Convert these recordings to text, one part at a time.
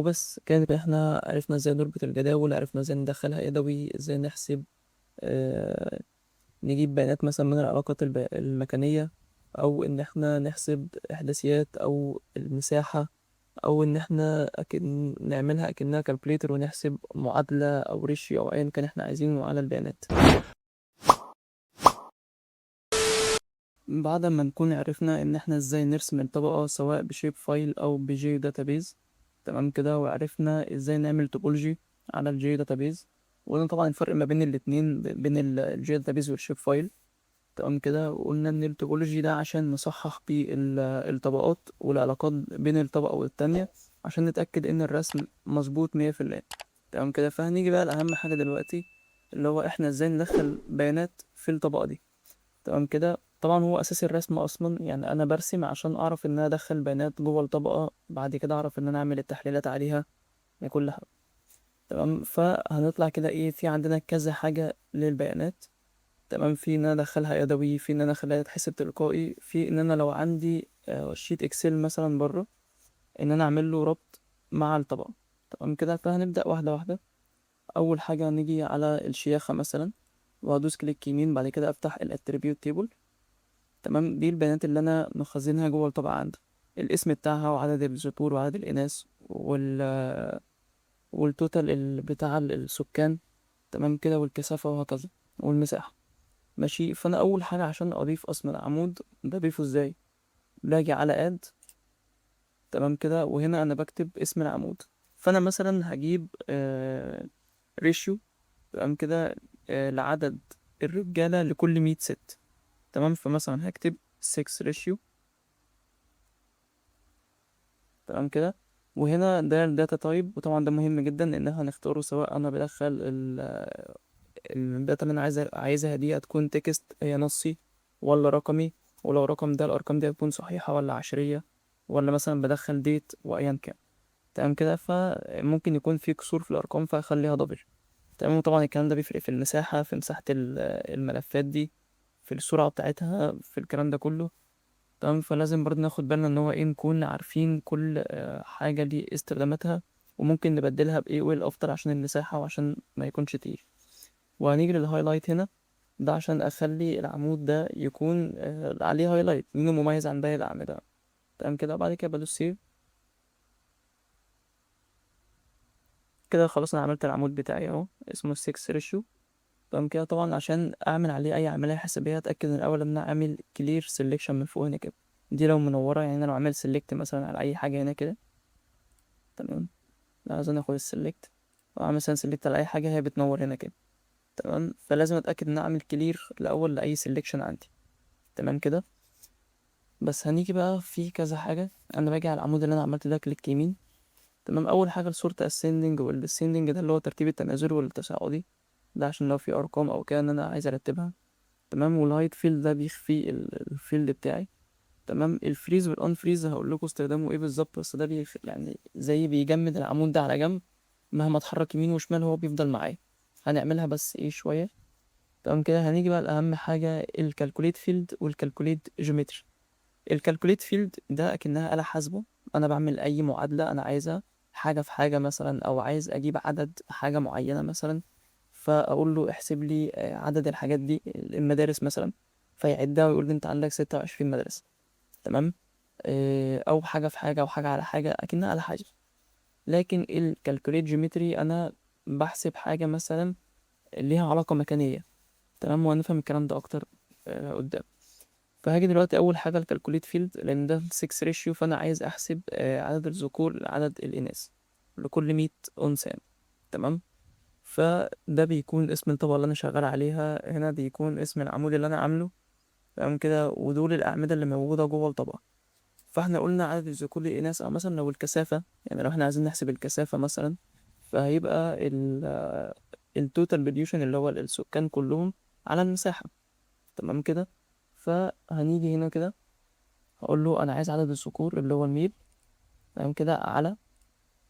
وبس كده احنا عرفنا ازاي نربط الجداول، عرفنا ازاي ندخلها يدوي، ازاي نحسب آه نجيب بيانات مثلا من العلاقات المكانية، او ان احنا نحسب احداثيات او المساحة، او ان احنا نعملها اكنها كالكوليتر ونحسب معادلة او ريشيو او ايا كان احنا عايزينه على البيانات. بعد ما نكون عرفنا ان احنا ازاي نرسم الطبقة سواء بشيب فايل او بجي داتابيز، تمام كده، وعرفنا ازاي نعمل توبولوجي على الجي داتابيز، وقلنا طبعا الفرق ما بين الاتنين بين الجي داتابيز والشيب فايل، تمام كده، وقلنا ان التوبولوجي ده عشان نصحح بيه الطبقات والعلاقات بين الطبقة والتانية عشان نتأكد ان الرسم مظبوط 100%. تمام كده، فهنيجي بقى لأهم حاجة دلوقتي، اللي هو احنا ازاي ندخل بيانات في الطبقة دي. تمام كده، طبعا هو اساس الرسم اصلا، يعني انا برسم عشان اعرف ان انا ادخل بيانات جوه الطبقه، بعد كده اعرف ان انا اعمل التحليلات عليها كلها. تمام، فهنطلع كده ايه، في عندنا كذا حاجه للبيانات. تمام، في ان انا ادخلها يدوي، في ان انا اخليها تحسب تلقائي، في ان انا لو عندي شيت اكسل مثلا بره ان انا اعمل له ربط مع الطبقه. تمام كده، فهنبدا واحده واحده. اول حاجه نيجي على الشياخه مثلا، وهدوس كليك يمين، بعد كده افتح الاتريبيوت تيبل. تمام، دي البيانات اللي انا مخزنها جوه الطبقة عندي، الاسم بتاعها وعدد الذكور وعدد الإناث والتوتال بتاع السكان. تمام كده، والكثافة وهكذا، والمساحة. ماشي، فأنا أول حاجة عشان أضيف اسم العمود بضيفه ازاي؟ باجي على اد. تمام كده، وهنا أنا بكتب اسم العمود. فأنا مثلا هجيب ريشيو، تمام كده، لعدد الرجالة لكل 100 ست. تمام، فمثلا هكتب 6 ريشيو. تمام كده، وهنا ده الداتا تايب، وطبعا ده مهم جدا ان احنا هنختاره، سواء انا بدخل الداتا اللي انا عايزها دي هتكون تكست هي نصي ولا رقمي، ولو رقم ده الارقام دي هتكون صحيحة ولا عشرية، ولا مثلا بدخل ديت وايا كان. تمام كده، فممكن يكون في كسور في الارقام فاخليها دبل. تمام، وطبعا الكلام ده بيفرق في المساحة، في مساحة الملفات دي، في السرعة بتاعتها، في الكلام ده كله. تمام، فلازم برضه ناخد بالنا ان هو ايه، نكون عارفين كل حاجة ليه استخداماتها، وممكن نبدلها بايه وايه الافضل عشان المساحة وعشان ما يكونش تقيل. وهنيجي للهايلايت هنا، ده عشان اخلي العمود ده يكون عليه هايلايت منه مميز عن باقي الاعمدة. تمام كده، وبعد كده بدوس سيف. كده خلاص انا عملت العمود بتاعي اهو، اسمه 6 ريشيو. تمام كده، طبعا عشان اعمل عليه اي عملية حسابية اتاكد من الاول ان انا اعمل كلير سيلكشن من فوق هنا كده. دي لو منورة، يعني انا لو عملت سيلكت مثلا على اي حاجة هنا كده. تمام، لازم اخد السلكت واعمل مثلا سلكت على اي حاجه هي بتنور هنا كده. تمام، فلازم اتاكد ان اعمل كلير الاول لاي سلكشن عندي. تمام كده، بس هنيجي بقى في كذا حاجه. انا باجي على العمود اللي انا عملت ده كليك يمين. تمام، اول حاجه صوره ascending والdescending، ده اللي هو ترتيب التنازلي والتصاعدي، ده عشان لو في ارقام او كده ان انا عايز ارتبها. تمام، والهايد فيلد ده بيخفي الفيلد بتاعي. تمام، الفريز والانفريز هقول لكم استخدامه ايه بالظبط، بس ده يعني زي بيجمد العمود ده على جنب، مهما اتحرك يمين وشمال هو بيفضل معايا. هنعملها بس ايه شوية. تمام كده، هنيجي بقى لأهم حاجة، الكالكوليت فيلد والكالكوليت جيومتري. الكالكوليت فيلد ده أكنها آلة حاسبة، أنا بعمل أي معادلة أنا عايزها، حاجة في حاجة مثلا، أو عايز أجيب عدد حاجة معينة مثلا، فأقول له احسب لي عدد الحاجات دي المدارس مثلا، فيعدها ويقول لي أنت عندك 26 مدرسة. تمام، أو حاجة في حاجة أو حاجة على حاجة أكنها آلة حاسبة. لكن الكالكوليت جيومتري أنا بحسب حاجة مثلا ليها علاقة مكانية. تمام، وهنفهم الكلام ده أكتر قدام. فهاجي دلوقتي أول حاجة الكالكوليت فيلد، لأن ده 6 ريشيو، فأنا عايز أحسب عدد الذكور لعدد الإناث لكل 100 أنثى يعني. تمام، فده بيكون اسم الطبقة اللي أنا شغال عليها، هنا بيكون اسم العمود اللي أنا عامله. تمام كده، ودول الأعمدة اللي موجودة جوه الطبقة. فاحنا قلنا عدد الذكور للإناث، أو مثلا لو الكثافة، يعني لو احنا عايزين نحسب الكثافة مثلا، فهيبقى التوتال بريديوشن اللي هو السكان كلهم على المساحة. تمام كده، فهنيجي هنا كده هقول له أنا عايز عدد الذكور اللي هو الميل. تمام كده، على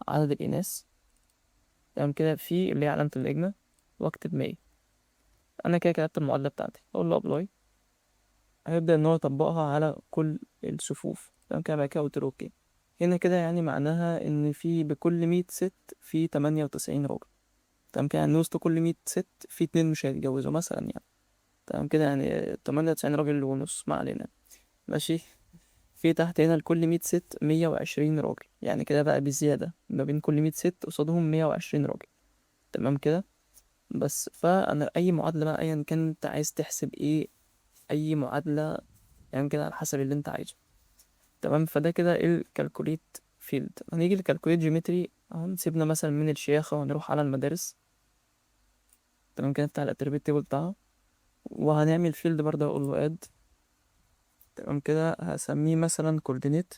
عدد الإناث. تمام كده، في اللي هي علامة الإجمة، وأكتب 100. أنا كده كتبت المعادلة بتاعتي، أقول له أبلاي. هيبدأ إن هو يطبقها على كل الصفوف. تمام كده، بعد كده قلت له أوكي. هنا كده يعني معناها ان في بكل 100 ست في 98 راجل. تمام كده يعني وسط كل 100 ست في اتنين مش هيتجوزوا مثلا يعني. تمام كده يعني 98 راجل ونص ما علينا. ماشي. في تحت هنا لكل 100 ست 120 راجل، يعني كده بقى بزيادة ما بين كل 100 ست قصادهم 120 راجل. تمام كده. بس فأنا أي معادلة بقى أيا كان أنت عايز تحسب إيه، أي معادلة يعني كده على حسب اللي أنت عايزه. تمام. فده كده الكالكوليت فيلد. هنيجي للكالكوليت جيومتري، هنسيبنا مثلا من الشياخة ونروح على المدارس. تمام كده بتاع الاتربيت تيبل بتاعها. وهنعمل فيلد برضه أقول له اد. تمام كده هسميه مثلا كوردينيت.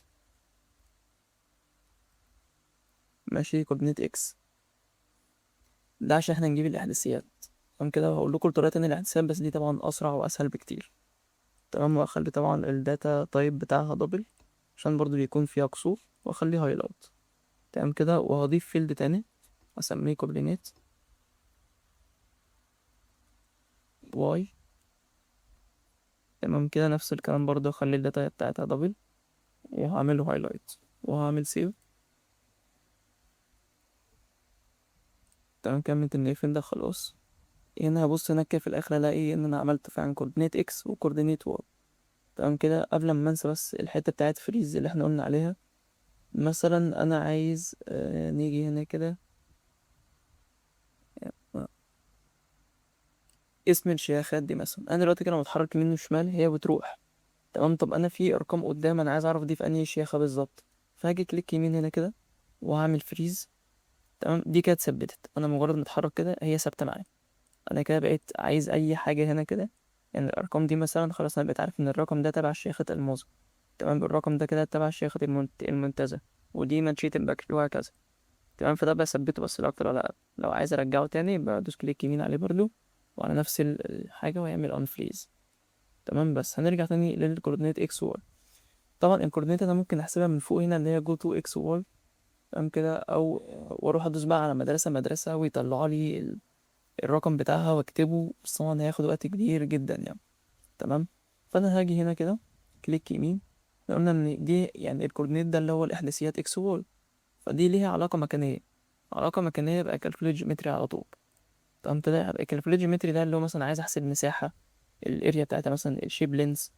ماشي كوردينيت اكس. ده عشان احنا نجيب الإحداثيات. تمام كده وهقول لكم الطريقة تانية للإحداثيات، بس دي طبعا أسرع وأسهل بكتير. تمام. وأخلي طبعا الداتا تايب بتاعها دبل عشان برضو يكون فيها كسور، وأخليه هايلايت. تمام كده وهضيف فيلد تاني أسميه كوردينيت واي. تمام كده نفس الكلام برضو أخلي الداتا بتاعتها دبل، وهعمله هايلايت وهعمل سيف. تمام كده من الفيلد ده خلاص. هنا هبص هناك كده في الآخر ألاقي إن أنا عملت فعلا كوردينيت إكس وكوردينيت واي. تمام كده قبل ما انسى بس الحتة بتاعت فريز اللي احنا قلنا عليها. مثلا انا عايز نيجي هنا كده آه، اسم الشيخات دي مثلا انا دلوقتي كده متحرك يمين وشمال هي بتروح. تمام. طب انا في ارقام قدام انا عايز اعرف دي في انهي شيخة بالظبط. فهاجي كليك يمين هنا كده وهعمل فريز. تمام. دي كده اتثبتت، انا مجرد متحرك كده هي ثابتة معايا. انا كده بقيت عايز اي حاجة هنا كده. يعني الارقام دي مثلا خلاص انا بقيت عارف ان الرقم ده تبع شيخة الموز. تمام. الرقم ده كده تبع شيخة المنتزه. ودي منشية البكر وهكذا. تمام. فده بثبته بس لا اكتر ولا اقل. لو عايز ارجعه تاني بدوس كليك يمين عليه برضو وعلى نفس الحاجة ويعمل انفريز. تمام. بس هنرجع تاني للكوردينيت اكس واي. طبعا الكوردينيت انا ممكن احسبها من فوق هنا اللي هي جو تو اكس واي. تمام كده او واروح ادوس بقى على مدرسة مدرسة ويطلع لي الرقم بتاعها واكتبه، بس طبعا هياخد وقت كبير جدا يعني. تمام. فانا هاجي هنا كده كليك يمين. قلنا ان دي يعني الكوردينيت ده اللي هو الاحداثيات اكس واي. فدي ليها علاقة مكانية. علاقة مكانية يبقى كالكوليت جيومتري على طول. تمام. طلع يبقى كالكوليت جيومتري ده اللي هو مثلا عايز احسب مساحة الاريا بتاعتها مثلا الشيب لينس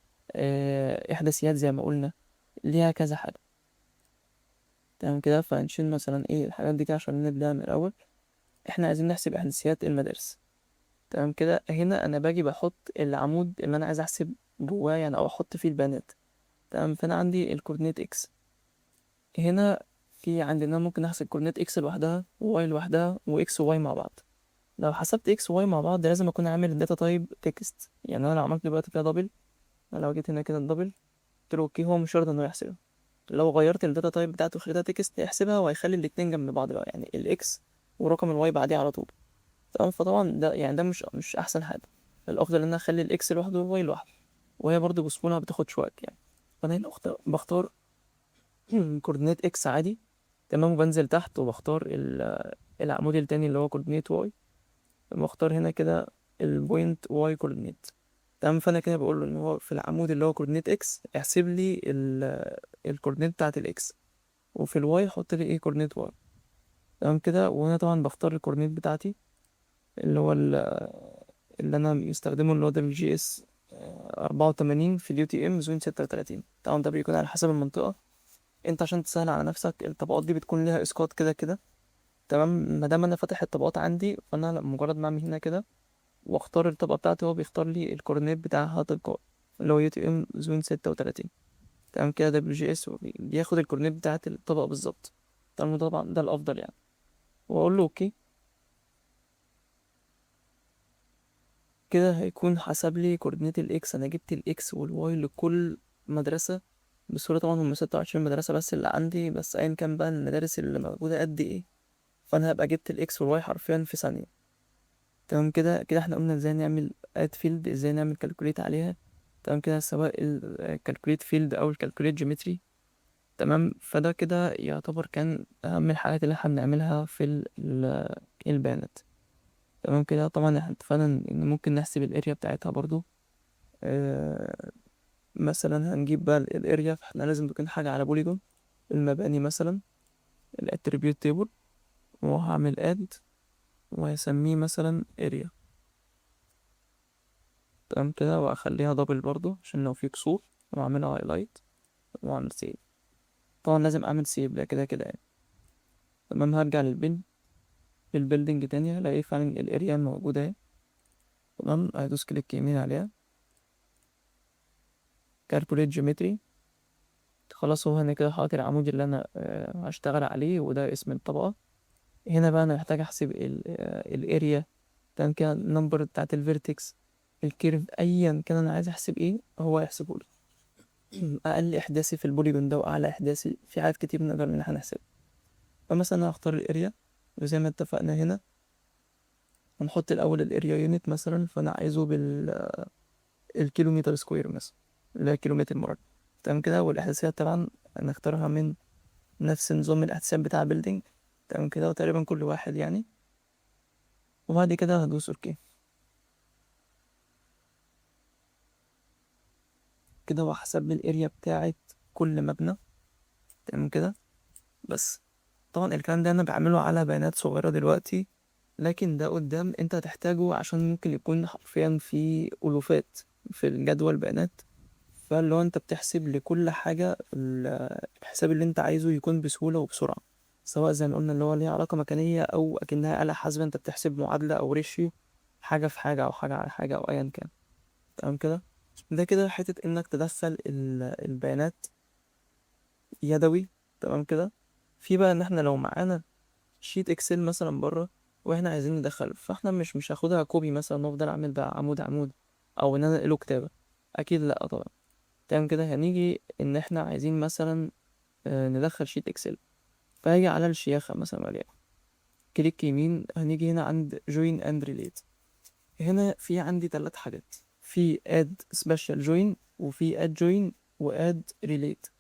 احداثيات زي ما قلنا ليها كذا حاجة. تمام كده فهنشيل مثلا ايه الحاجات دي كده عشان نبدأ من الأول. احنا عايزين نحسب احداثيات المدارس. تمام كده هنا انا باجي بحط العمود اللي انا عايز احسب جواه يعني او احط فيه البيانات. تمام. فانا عندي الكوردينيت اكس. هنا في عندنا ممكن احسب كوردينيت اكس لوحدها وواي لوحدها واكس وواي مع بعض. لو حسبت اكس وواي مع بعض لازم اكون عامل الداتا تايب تكست. يعني انا لو عملت دلوقتي كده دبل، أنا لو جيت هنا كده دبل قلت له اوكي هو مش شرط انه يحسبها. لو غيرت الداتا تايب بتاعته وخليتها تكست هيحسبها وهيخلي الاتنين جنب بعض بقى يعني الاكس ورقم الواي بعديه على طول. تمام. فطبعا ده يعني ده مش احسن حاجه. الافضل ان انا اخلي الاكس لوحده والواي لوحده. وهي برضه بسهوله بتاخد شويه يعني. فانا هنا بختار كوردينيت اكس عادي. تمام. وبنزل تحت وبختار العمود التاني اللي هو كوردينيت واي. بختار هنا كده البوينت واي كوردينيت. تمام. فانا كده بقول له ان هو في العمود اللي هو كوردينيت اكس احسب لي الكوردينيت بتاعت الاكس، وفي الواي حط لي ايه كوردينيت واي. تمام كده. وانا طبعا بختار الكوردينيت بتاعتي اللي هو اللي انا مستخدمه اللي هو ده الجي اس 84 في اليو تي ام زون 36. طبعا ده بيكون على حسب المنطقة. انت عشان تسهل على نفسك الطبقات دي بتكون ليها اسقاط كده كده. تمام. ما دام انا فاتح الطبقات عندي فانا مجرد ما اعمل هنا كده واختار الطبقة بتاعتي هو بيختار لي الكوردينيت بتاعها تلقائي اللي هو يو تي ام زون 36. تمام كده دبليو جي اس بياخد الكوردينيت بتاعت الطبقة بالظبط. تمام. طبعا ده الافضل يعني. واقول له اوكي. كده هيكون حسب لي كوردينيت الاكس. انا جبت الاكس والواي لكل مدرسة بصورة. طبعا هم 26 مدرسة بس اللي عندي، بس ايا كان بقى المدارس اللي موجودة قد ايه. فانا هبقى جبت الاكس والواي حرفيا في ثانية. تمام كده كده احنا قلنا ازاي نعمل اد فيلد، ازاي نعمل كالكوليت عليها. تمام كده سواء الكالكوليت فيلد او الكالكوليت جيومتري. تمام. فده كده يعتبر كان اهم الحاجات اللي احنا بنعملها في البيانات. تمام كده. طبعا احنا اتفقنا ان ممكن نحسب الاريا بتاعتها برضو. مثلا هنجيب بقى الاريا فاحنا لازم تكون حاجة على بوليجون. المباني مثلا الاتريبيوت تيبل، وهعمل اد وهسميه مثلا اريا. تمام كده، واخليها دبل برضو عشان لو في كسور، واعملها هايلايت واعمل سيف. طبعا لازم اعمل سيف ده كده كده يعني. تمام، هرجع للبيلدينج تاني، هلاقي فعلا الاريا موجودة اهي. تمام، هدوس كليك يمين عليها، كالكوليت جيومتري. خلاص، هو هنا كده حاطط العمود اللي انا هشتغل عليه، وده اسم الطبقة. هنا بقى انا محتاج احسب الاريا. تمام كده، النمبر بتاعت الفيرتكس، الكيرف، ايا كان انا عايز احسب ايه هو يحسبه لي. اقل احداثي في البوليجون ده واعلى احداثي في حاجات كتير نقدر ان احنا نحسبها. فمثلا انا هختار الاريا، وزي ما اتفقنا هنا هنحط الاول الاريا يونت مثلا، فانا عايزه الكيلومتر سكوير مثلا، اللي هي كيلومتر مربع. تمام كده، والاحداثيات طبعا هنختارها من نفس نظام الاحداثيات بتاع بيلدينج. تمام كده، وتقريبا كل واحد يعني. وبعد كده هدوس اوكي. كده هو حسب لي الاريا بتاعت كل مبنى. تمام كده. بس طبعا الكلام ده انا بعمله على بيانات صغيرة دلوقتي، لكن ده قدام انت هتحتاجه عشان ممكن يكون حرفيا في ألوفات في الجدول بيانات. فاللي هو انت بتحسب لكل حاجة الحساب اللي انت عايزه يكون بسهولة وبسرعة، سواء زي ما قلنا اللي هو ليها علاقة مكانية أو أكنها آلة حاسبة، انت بتحسب معادلة أو ريشيو، حاجة في حاجة أو حاجة على حاجة أو أيا كان. تمام كده. ده كده حتة إنك تدخل البيانات يدوي. تمام كده. في بقى إن احنا لو معانا شيت اكسل مثلا بره، واحنا عايزين ندخل، فاحنا مش هاخدها كوبي مثلا وافضل اعمل بقى عمود عمود، او ان انا انقله كتابة. اكيد لا طبعا. تمام كده، هنيجي ان احنا عايزين مثلا ندخل شيت اكسل. فهاجي على الشياخة مثلا وليكن، كليك يمين، هنيجي هنا عند join and relate. هنا في عندي 3 حاجات، في add special join، وفي add join، و add relate.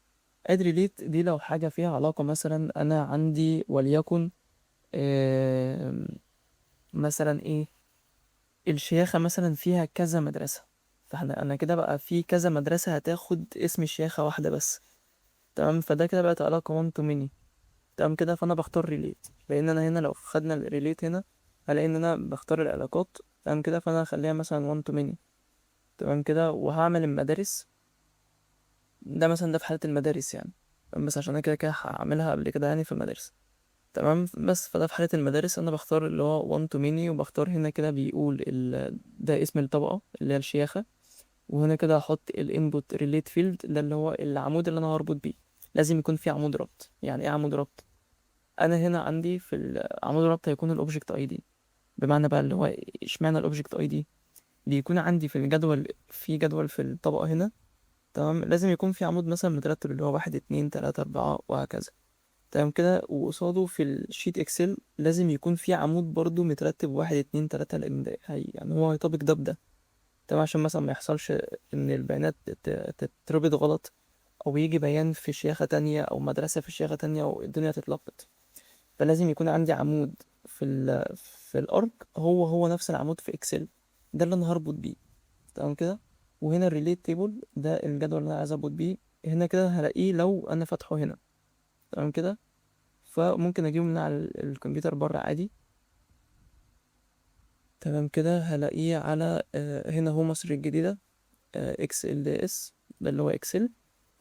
add relate دي لو حاجة فيها علاقة، مثلا انا عندي وليكن مثلا ايه، الشياخة مثلا فيها كذا مدرسة، انا كده بقى في كذا مدرسة هتاخد اسم الشياخة واحدة بس. تمام، فده كده بقت علاقة one to many. تمام كده، فانا بختار ريليت، لان انا هنا لو خدنا الريليت هنا هلاقي ان انا بختار العلاقات. تمام كده، فانا هخليها مثلا one to many. تمام كده، وهعمل المدارس ده مثلا، ده في حالة المدارس يعني، بس عشان انا كده كده هعملها قبل كده يعني في المدارس. تمام، بس فده في حالة المدارس انا بختار اللي هو one to many، وبختار هنا كده بيقول ده اسم الطبقة اللي هي الشياخة. وهنا كده هحط الانبوت ريليت فيلد، ده اللي هو العمود اللي انا هربط بيه. لازم يكون في عمود ربط. يعني ايه عمود ربط؟ انا هنا عندي في عمود الربط هيكون الاوبجكت اي دي. بمعنى بقى اللي هو اشمعنى الاوبجكت اي دي؟ بيكون عندي في الجدول، في جدول في الطبقة هنا. تمام، لازم يكون في عمود مثلا مترتب اللي هو 1 2 3 4 وهكذا. تمام كده، وقصاده في الشيت اكسل لازم يكون في عمود برضو مترتب 1 2 3، لان ده يعني هو هيطابق ده بده. تمام، عشان مثلا ما يحصلش ان البيانات تتربط غلط، او يجي بيان في شياخة تانية او مدرسة في شياخة تانية والدنيا تتلخبط. فلازم يكون عندي عمود في الارك هو نفس العمود في اكسل، ده اللي انا هربط بيه. تمام كده. وهنا الريليت تيبل ده الجدول اللي انا عايز اربط بيه. هنا كده هلاقيه لو انا فاتحه هنا. تمام كده، فممكن اجيبه من على الكمبيوتر بره عادي. تمام كده، هلاقيه على هنا هو مصر الجديدة، اكس ال اس، ده اللي هو اكسل.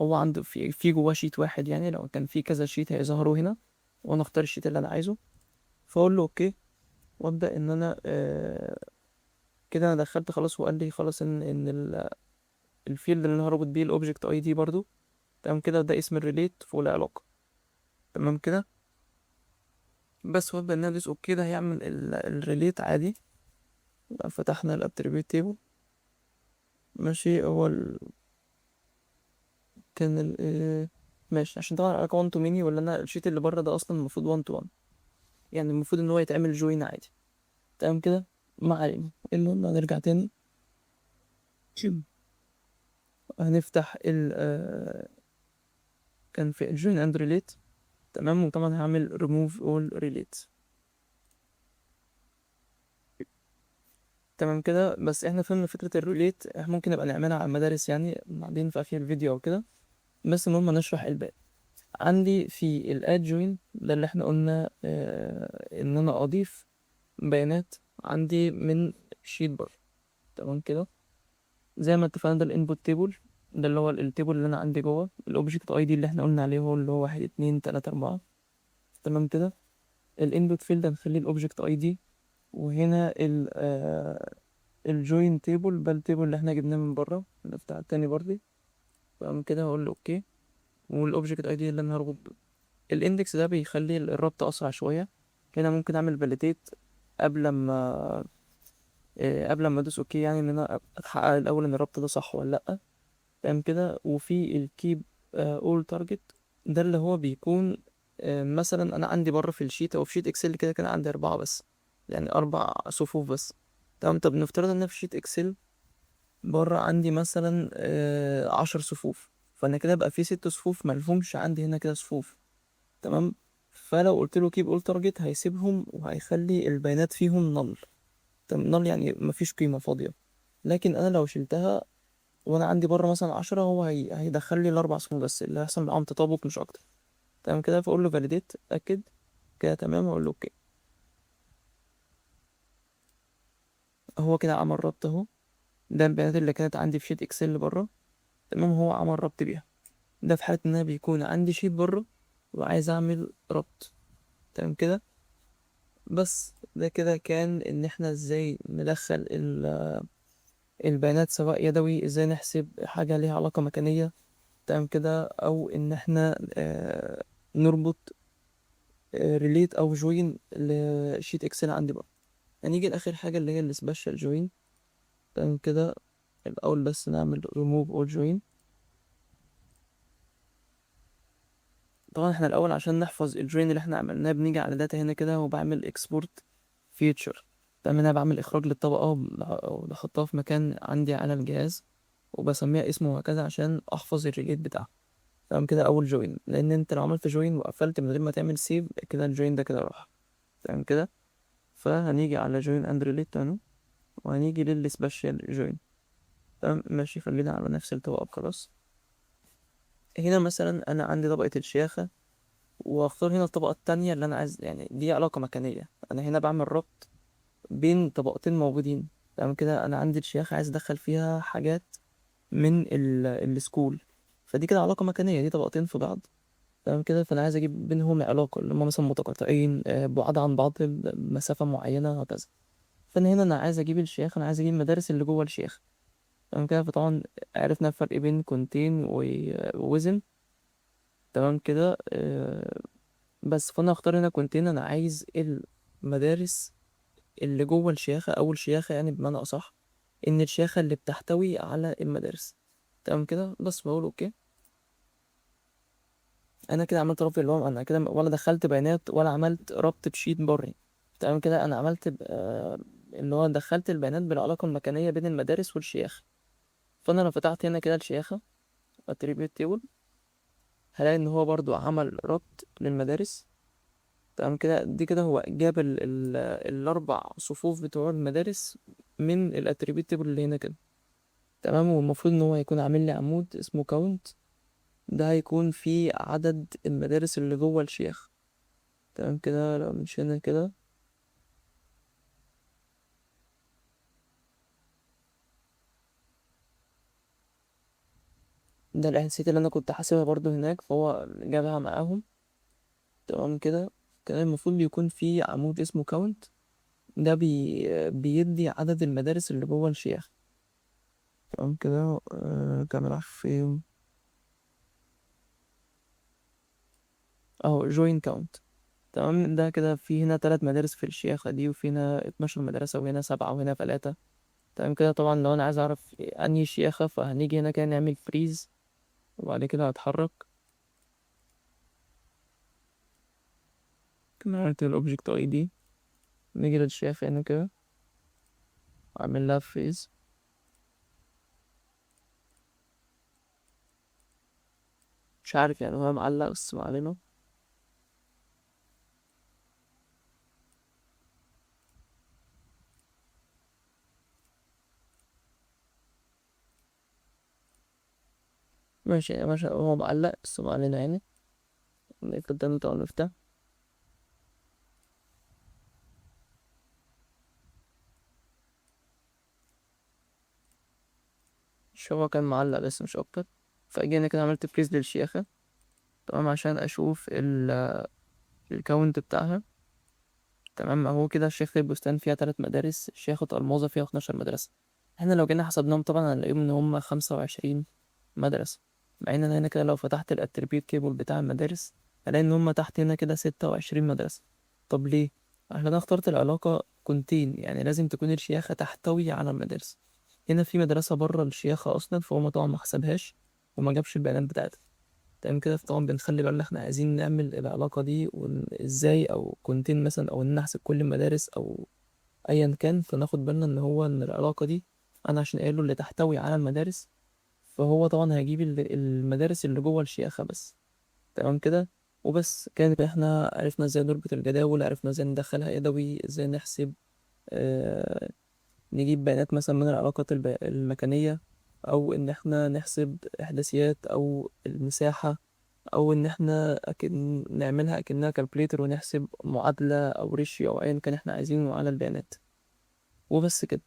هو عنده في جواه شيت واحد يعني، لو كان في كذا شيت هيظهروا هنا، وانا اختار الشيت اللي انا عايزه، فاقول له اوكي، وابدا ان انا كده انا دخلت خلاص، وقال لي خلاص ان الفيلد اللي انا هربط بيه الاوبجكت اي دي برضو. تمام كده، ده اسم الريليت ولا علاقه. تمام كده، بس وابدا ان انا ادوس اوكي، ده هيعمل الريليت عادي. يبقى فتحنا الاتريبيوت تيبل. ماشي، كان ماشي، عشان طبعا العلاقه 1 تو ميني، ولا انا الشيت اللي بره ده اصلا المفروض 1 تو 1، يعني المفروض ان هو يتعمل جوين عادي. تمام كده، ما علينا، المهم هنرجع تاني. هنفتح كان في الجوين اند ريليت. تمام، وطبعا هعمل remove all relates. تمام كده، بس احنا فهمنا فكرة الريليت، احنا ممكن نبقى نعملها على المدارس يعني بعدين في اخر الفيديو او كده. بس المهم نشرح الباقي. عندي في الاد جوين ده اللي احنا قلنا ان انا اضيف بيانات عندي من شيت بره. تمام كده، زي ما اتفقنا ده الانبوت تيبل، ده اللي هو التيبل اللي انا عندي جوه الاوبجكت اي دي اللي احنا قلنا عليه، هو اللي هو 1 2 3 4. تمام كده، الانبوت فيلد هنخليه الاوبجكت اي دي، وهنا الجوين تيبل ده التيبل اللي احنا جبناه من بره نفتح التاني برضه. تمام كده، هقول له اوكي، والاوبجكت اي دي اللي انا هربط بيه. الاندكس ده بيخلي الربط اسرع شويه. هنا ممكن اعمل فاليديت قبل ما قبل ما ادوس اوكي، يعني ان انا اتحقق الاول ان الربط ده صح ولا لا. تمام كده، وفي الكيب اول تارجت ده اللي هو بيكون مثلا انا عندي بره في الشيت او في شيت اكسل كده كان عندي 4 بس، يعني 4 صفوف بس. تمام، طب نفترض ان أنا في شيت اكسل بره عندي مثلا 10 صفوف، فانا كده بقى في 6 صفوف ملهمش عندي هنا كده صفوف. تمام، فلو قلت له كيب اول تارجت هيسيبهم وهيخلي البيانات فيهم نل. تمام، نل يعني مفيش قيمة فاضية. لكن انا لو شلتها وانا عندي بره مثلا 10، هو هيدخل لي ال4 صفوف بس اللي هيحصل معاهم تطابق مش اكتر. تمام كده، فاقول له فاليديت اتاكد كده تمام، اقول له اوكي. هو كده عمل ربط اهو، ده البيانات اللي كانت عندي في شيت اكسل بره. تمام، هو عمل ربط بيها. ده في حالة ان انا بيكون عندي شيت بره وعايز اعمل ربط. تمام كده، بس ده كده كان ان احنا ازاي ندخل البيانات سواء يدوي، ازاي نحسب حاجة ليها علاقة مكانية. تمام كده، او ان احنا نربط ريليت او جوين لشيت اكسل عندي بقى. هنيجي لاخر حاجة اللي هي السبيشال جوين. تمام كده، الاول بس نعمل ريموف اول جوين. طبعا احنا الاول عشان نحفظ الجوين اللي احنا عملناه بنيجي على داتا هنا كده وبعمل اكسبورت فيتشر. تمام، انا بعمل اخراج للطبقه وبحطها في مكان عندي على الجهاز وبسميها اسمه وهكذا عشان احفظ الريليت بتاعها. تمام كده، اول جوين، لان انت لو عملت جوين وقفلت من غير ما تعمل سيف كده الجوين ده كده راح. تمام كده، فهنيجي على جوين اند ريليت تاني، وهنيجي للسبيشال جوين. تمام ماشي، خلينا على نفس الطبقه خلاص. هنا مثلا انا عندي طبقه الشياخه، واختار هنا الطبقة التانية اللي انا عايز، يعني دي علاقة مكانية. انا هنا بعمل ربط بين طبقتين موجودين. تمام كده، انا عندي الشياخة عايز ادخل فيها حاجات من السكول، فدي كده علاقة مكانية، دي طبقتين في بعض. تمام كده، فانا عايز اجيب بينهم علاقة اللي هما مثلا متقاطعين بعاد عن بعض مسافة معينة وهكذا. فانا هنا انا عايز اجيب الشياخ، انا عايز اجيب المدارس اللي جوه الشياخ. تمام كده، فطبعا عرفنا الفرق بين كونتين ووزن. تمام كده بس فانا هختار هنا كونتين، انا عايز المدارس اللي جوه الشياخة او الشياخة، يعني بمعنى اصح ان الشياخة اللي بتحتوي على المدارس. تمام كده، بس بقول اوكي. انا كده عملت ربط، اللي هو انا كده ولا دخلت بيانات ولا عملت ربط بشيت بري. تمام كده، انا عملت اللي هو دخلت البيانات بالعلاقة المكانية بين المدارس والشياخة. فانا لو فتحت هنا كده الشياخة attribute table، هلاقي ان هو برضو عمل ربط للمدارس. تمام كده، دي كده هو جاب ال4 صفوف بتوع المدارس من الاتريبيوت تيبل اللي هنا كده. تمام، والمفروض ان هو يكون عامل لي عمود اسمه كاونت، ده هيكون فيه عدد المدارس اللي جوه الشيخ. تمام كده، لو مشينا كده ده الأساسيات اللي انا كنت حاسبها برضو هناك، فهو جابها معاهم. تمام كده، كان المفروض بيكون فيه عمود اسمه كاونت، ده بيدي عدد المدارس اللي جوه الشيخ. تمام كده، كان راح فين؟ اهو جوين كاونت. تمام، ده كده في هنا 3 مدارس في الشيخة دي، وفي هنا 12 مدرسة، وهنا 7 وهنا 3. تمام كده، طبعا لو أنا عايز أعرف أنهي شيخة فهنيجي هنا كده نعمل فريز، وبعد كده هتحرك. كده عملت الأوبجكت أي دي، نيجي للشيخة هنا كده أعمل لها فريز. مش عارف يعني هو معلق، بس ما علينا. ماشي يعني ماشي، هو معلق بس ما علينا يعني. نقفل ده نطلع نفتح. مش هو كان معلق بس مش اكتر. فاجي هنا كده عملت فريز للشيخة، تمام، عشان اشوف الكاونت بتاعها. تمام، اهو كده شيخة البستان فيها 3 مدارس، شيخة الموظة فيها 12 مدرسة. احنا لو جينا حسبناهم طبعا هنلاقيهم ان هم 25 مدرسة. مع ان انا هنا كده لو فتحت الاتريبيوت كيبل بتاع المدارس هلاقي ان هم تحت هنا كده 26 مدرسة. طب ليه؟ عشان انا اخترت العلاقة كونتين، يعني لازم تكون الشياخة تحتوي على المدارس. هنا في مدرسة بره الشياخة اصلا، فهو طبعا ما حسبهاش وما جابش البيانات بتاعتها. تمام كده، طبعا بنخلي بالنا احنا عايزين نعمل العلاقة دي ازاي، او كونتين مثلا، او ان نحسب كل المدارس او ايا كان. فناخد بالنا ان هو ان العلاقة دي انا عشان قايله اللي تحتوي على المدارس، فهو طبعا هيجيب المدارس اللي جوه الشيخة بس. تمام كده. وبس كان احنا عرفنا ازاي نربط الجداول، عرفنا ازاي ندخلها يدوي، ازاي نحسب، آه نجيب بيانات مثلا من العلاقات المكانية، او ان احنا نحسب احداثيات او المساحة، او ان احنا نعملها اكنها كالكوليتر ونحسب معادلة او ريشيو او ايا كان احنا عايزينه على البيانات. وبس كده.